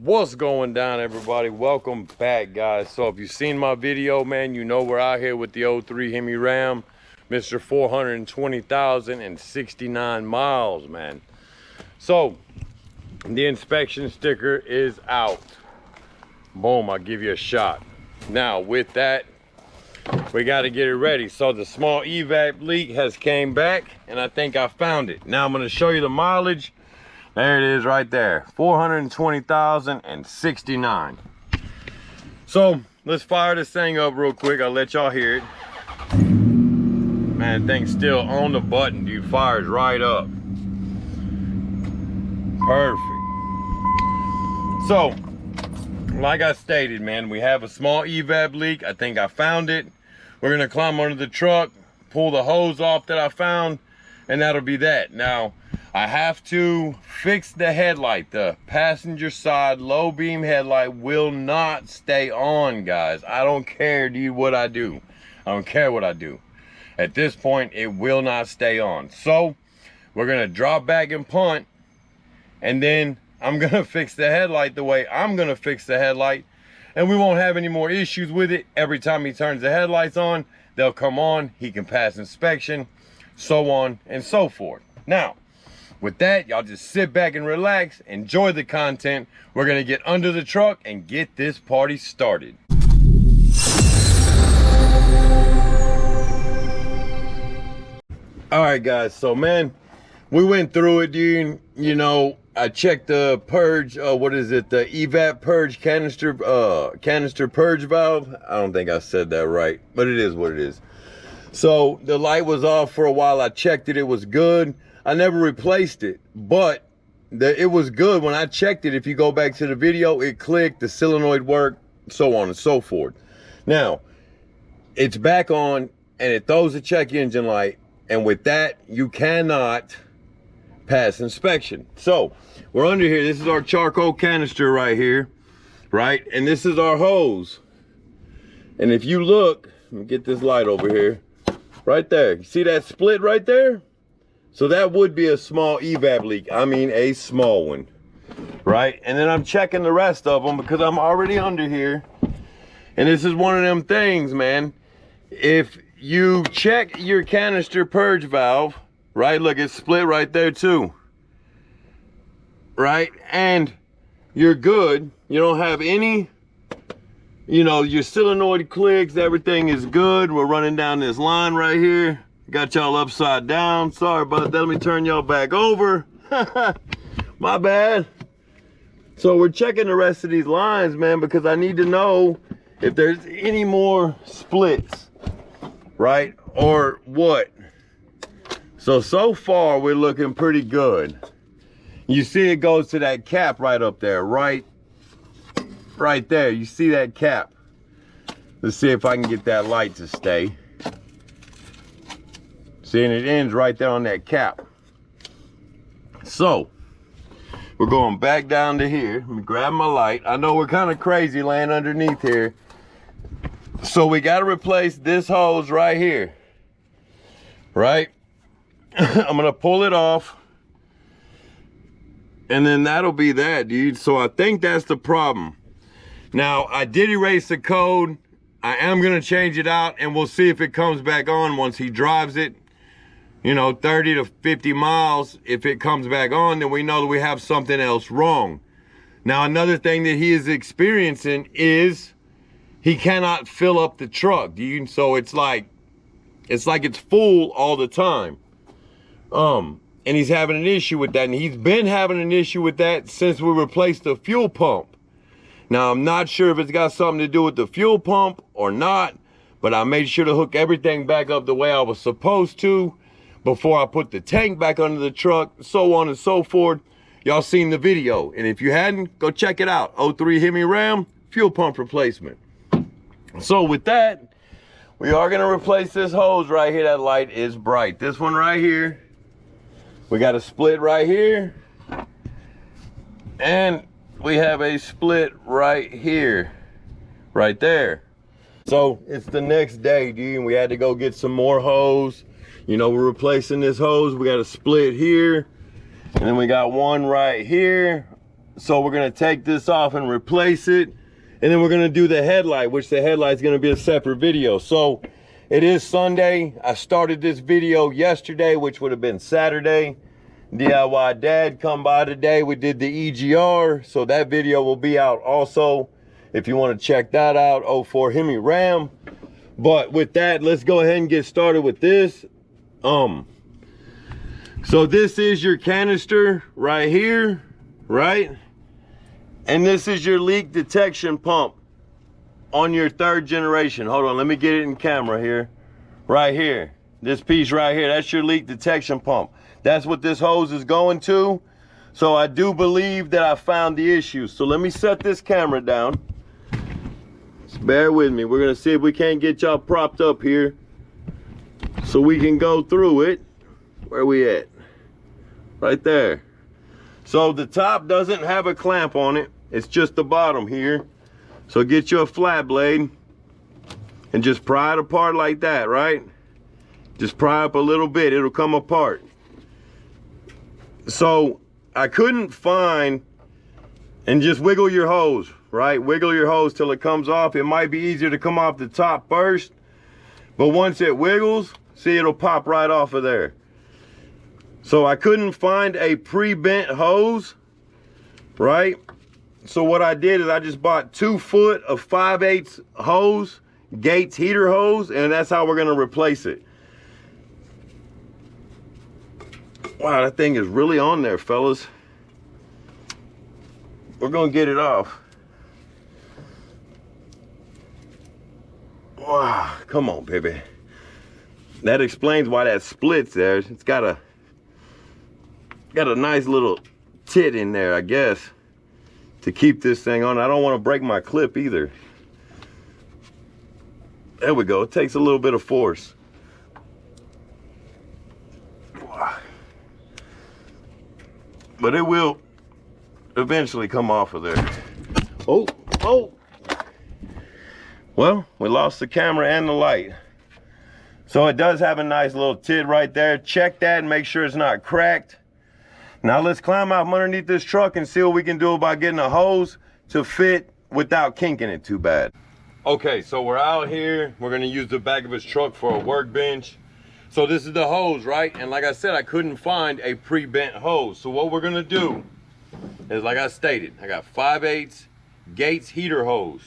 What's going down, everybody? Welcome back, guys. So if you've seen my video, man, you know we're out here with the 03 Hemi Ram, Mr. 420,069 miles, man. So the inspection sticker is out. Boom, I'll give you a shot. Now with that, we got to get it ready. So the small evap leak has came back, and I think I found it. Now I'm going to show you the mileage. There it is right there, 420,069. So let's fire this thing up real quick. I'll let y'all hear it. Man, thing's still on the button, dude. Fires right up. Perfect. So, like I stated, man, we have a small evap leak. I think I found it. We're gonna climb under the truck, pull the hose off that I found, and that'll be that. Now, I have to fix the headlight. The passenger side low beam headlight will not stay on, guys. I don't care, dude, what I do. I don't care what I do. At this point, it will not stay on. So we're gonna drop back and punt, and then I'm gonna fix the headlight the way I'm gonna fix the headlight, and we won't have any more issues with it. Every time he turns the headlights on, they'll come on, he can pass inspection, so on and so forth. Now, with that, y'all just sit back and relax, enjoy the content. We're gonna get under the truck and get this party started. All right, guys, so man, we went through it, dude. You know, I checked the purge, what is it, the evap purge canister purge valve. I don't think I said that right, but it is what it is. So the light was off for a while. I checked it, it was good. I never replaced it, but it was good. When I checked it, if you go back to the video, it clicked, the solenoid worked, so on and so forth. Now, it's back on, and it throws a check engine light, and with that, you cannot pass inspection. So, we're under here. This is our charcoal canister right here, right? And this is our hose. And if you look, let me get this light over here, right there. You see that split right there? So that would be a small evap leak. I mean, a small one, right? And then I'm checking the rest of them because I'm already under here. And this is one of them things, man. If you check your canister purge valve, right? Look, it's split right there too, right? And you're good. You don't have any, you know, your solenoid clicks, everything is good. We're running down this line right here. Got y'all upside down. Sorry about that. Let me turn y'all back over. My bad. So we're checking the rest of these lines, man, because I need to know if there's any more splits, right? Or what? So far we're looking pretty good. You see it goes to that cap right up there, right there. You see that cap? Let's see if I can get that light to stay. See, and it ends right there on that cap. So, we're going back down to here. Let me grab my light. I know we're kind of crazy laying underneath here. So we got to replace this hose right here. Right? I'm going to pull it off. And then that'll be that, dude. So I think that's the problem. Now, I did erase the code. I am going to change it out, and we'll see if it comes back on once he drives it. You know, 30 to 50 miles, if it comes back on, then we know that we have something else wrong. Now, another thing that he is experiencing is he cannot fill up the truck, dude. So it's like it's full all the time. And he's having an issue with that. And he's been having an issue with that since we replaced the fuel pump. Now, I'm not sure if it's got something to do with the fuel pump or not, but I made sure to hook everything back up the way I was supposed to before I put the tank back under the truck, so on and so forth. Y'all seen the video, and if you hadn't, go check it out. 03 Hemi Ram, fuel pump replacement. So with that, we are gonna replace this hose right here. That light is bright. This one right here, we got a split right here, and we have a split right here, right there. So it's the next day, dude, and we had to go get some more hose. You know, we're replacing this hose. We got a split here, and then we got one right here, So we're gonna take this off and replace it. And then we're gonna do the headlight, which the headlight's gonna be a separate video. So it is Sunday. I started this video yesterday, which would have been Saturday. DIY Dad come by today. We did the EGR. So that video will be out also. If you wanna check that out, 04 Hemi Ram. But with that, let's go ahead and get started with this. So this is your canister right here, right? And this is your leak detection pump on your 3rd generation. Hold on, let me get it in camera here. Right here, this piece right here, that's your leak detection pump. That's what this hose is going to. So I do believe that I found the issue. So let me set this camera down. Just bear with me. We're gonna see if we can't get y'all propped up here so we can go through it. Where we at? Right there. So the top doesn't have a clamp on it. It's just the bottom here. So get you a flat blade and just pry it apart like that, right? Just pry up a little bit, it'll come apart. So I couldn't find, and just wiggle your hose, right? Wiggle your hose till it comes off. It might be easier to come off the top first, but once it wiggles, see, it'll pop right off of there. So I couldn't find a pre-bent hose, right? So what I did is I just bought 2 foot of 5/8 hose, Gates heater hose, and that's how we're gonna replace it. Wow, that thing is really on there, fellas. We're gonna get it off. Wow, come on, baby. That explains why that splits there. It's got a nice little tit in there, I guess, to keep this thing on. I don't want to break my clip either. There we go. It takes a little bit of force. But it will eventually come off of there. Oh. Well, we lost the camera and the light. So it does have a nice little tit right there. Check that and make sure it's not cracked. Now let's climb out from underneath this truck and see what we can do about getting a hose to fit without kinking it too bad. Okay, so we're out here. We're gonna use the back of his truck for a workbench. So this is the hose, right? And like I said, I couldn't find a pre-bent hose. So what we're gonna do is, like I stated, I got 5/8 Gates heater hose.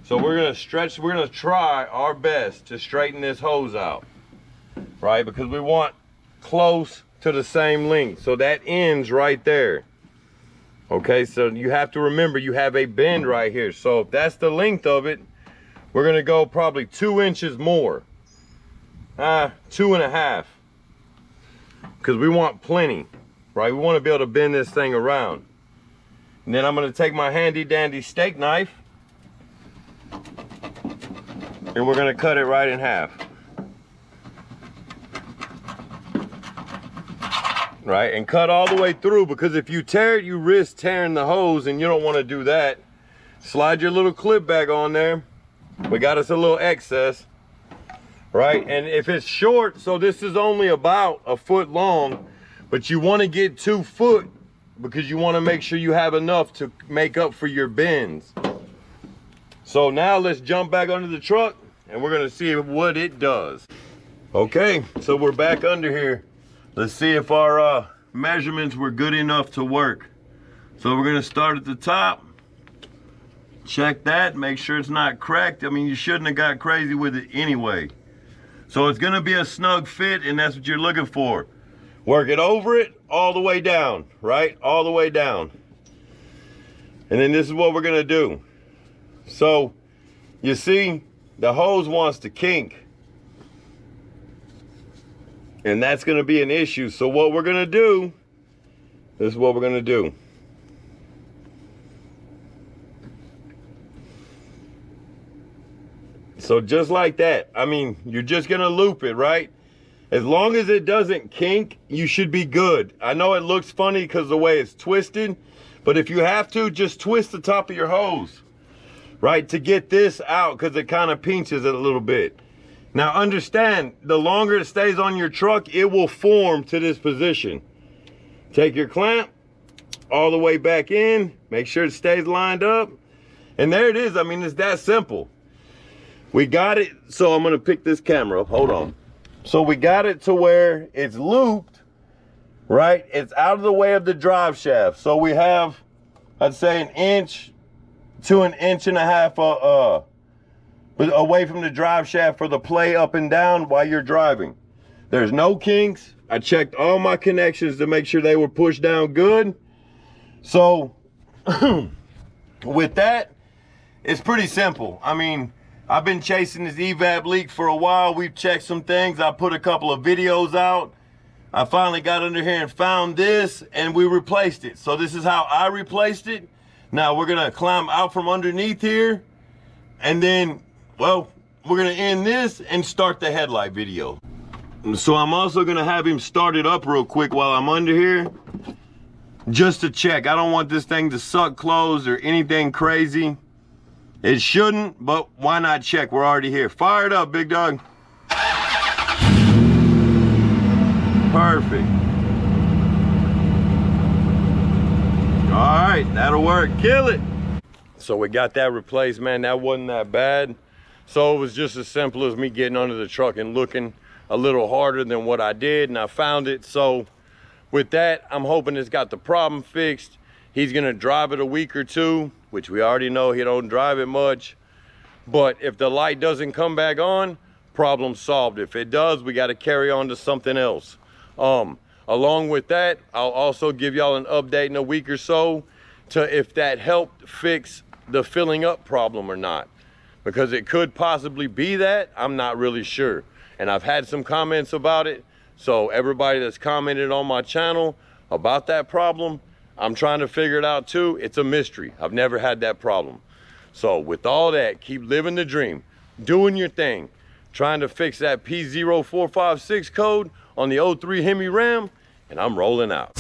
So we're gonna try our best to straighten this hose out, right? Because we want close to the same length. So that ends right there. Okay, so you have to remember you have a bend right here. So if that's the length of it, we're gonna go probably 2 inches more. 2.5. Because we want plenty, right? We want to be able to bend this thing around. And then I'm gonna take my handy dandy steak knife and we're gonna cut it right in half. Right, and cut all the way through, because if you tear it, you risk tearing the hose, and you don't want to do that. Slide your little clip back on there. We got us a little excess, right? And if it's short, so this is only about 1 foot long, but you want to get 2 foot because you want to make sure you have enough to make up for your bends. So now let's jump back under the truck and we're going to see what it does. Okay, so we're back under here. Let's see if our measurements were good enough to work. So we're gonna start at the top. Check that, make sure it's not cracked. I mean, you shouldn't have got crazy with it anyway. So it's gonna be a snug fit, and that's what you're looking for. Work it over it, all the way down, right? All the way down. And then this is what we're gonna do. So, you see, the hose wants to kink. And that's gonna be an issue. So what we're gonna do, this is what we're gonna do. So just like that, I mean, you're just gonna loop it, right? As long as it doesn't kink, you should be good. I know it looks funny because the way it's twisted, but if you have to, just twist the top of your hose, right? To get this out, because it kind of pinches it a little bit. Now understand, the longer it stays on your truck, it will form to this position. Take your clamp, all the way back in, make sure it stays lined up. And there it is. I mean, it's that simple. We got it. So I'm gonna pick this camera up, hold on. So we got it to where it's looped, right? It's out of the way of the drive shaft. So we have, I'd say, 1 inch to 1.5 inches away from the drive shaft for the play up and down while you're driving. There's no kinks. I checked all my connections to make sure they were pushed down good. So with that, it's pretty simple. I mean, I've been chasing this evap leak for a while. We've checked some things. I put a couple of videos out. I finally got under here and found this, and we replaced it. So this is how I replaced it. Now we're gonna climb out from underneath here, and then, well, we're gonna end this and start the headlight video. So I'm also gonna have him start it up real quick while I'm under here, just to check. I don't want this thing to suck closed or anything crazy. It shouldn't, but why not check? We're already here. Fire it up, big dog. Perfect. All right, that'll work. Kill it. So we got that replaced, man. That wasn't that bad. So it was just as simple as me getting under the truck and looking a little harder than what I did, and I found it. So with that, I'm hoping it's got the problem fixed. He's gonna drive it a week or two, which we already know he don't drive it much. But if the light doesn't come back on, problem solved. If it does, we gotta carry on to something else. Along with that, I'll also give y'all an update in a week or so to if that helped fix the filling up problem or not. Because it could possibly be that, I'm not really sure. And I've had some comments about it. So everybody that's commented on my channel about that problem, I'm trying to figure it out too. It's a mystery. I've never had that problem. So with all that, keep living the dream, doing your thing, trying to fix that P0456 code on the 03 Hemi Ram, and I'm rolling out.